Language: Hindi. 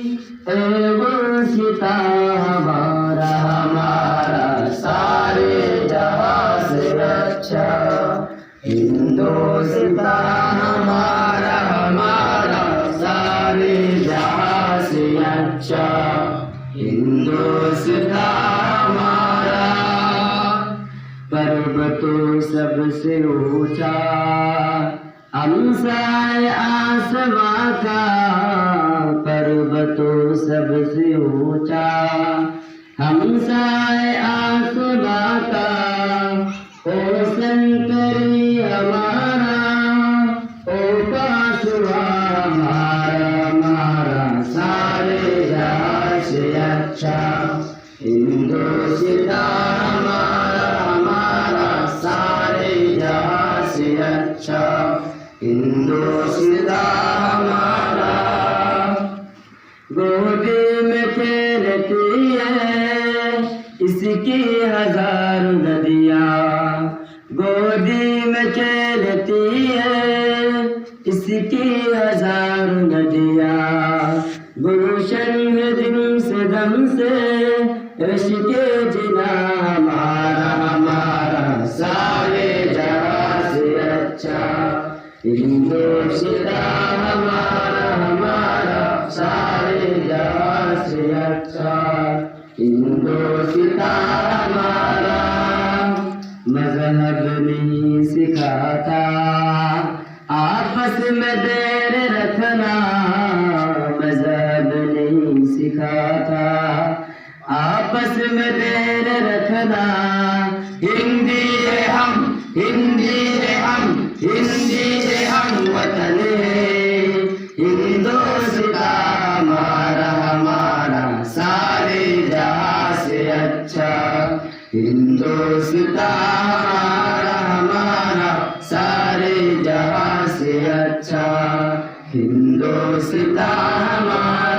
गुलसिता हमारा हमारा सारे जहां से अच्छा। हिंदुस्तान हमारा हमारा सारे जहां से अच्छा। हिंदुस्तान हमारा पर्वतों सबसे ऊंचा, हमसाए आसमां का। पर्वतों सबसे ऊंचा, हमसाए आसमां का। ओ शंकरी हमारा, ओ पासवा हमारा हमारा सारे जहां से अच्छा। हिंदुस्तान हमारा हमारा सारे जहां से अच्छा। हिंदुस्तान हमारा गोदी में खेलती है इसकी हजारों नदियाँ। गोदी में खेलती है इसकी हजारों नदियाँ। गुलशन है दिल से दम से रश्के जिना हमारा हमारा सारे जहां से अच्छा। हिंदुस्तान हमारा हमारा सारे जहां से अच्छा। हिंदुस्तान हमारा मजहब नहीं सिखाता आपस में बैर रखना। मजहब नहीं सिखाता आपस में बैर रखना। हिंदी है हम, हिंदी है हम, हिंदी है हम वतन है। हिंदुस्तान हमारा हमारा सारे जहां से अच्छा। हिंदुस्तान हमारा हमारा सारे जहां से अच्छा। हिंदुस्तान हमारा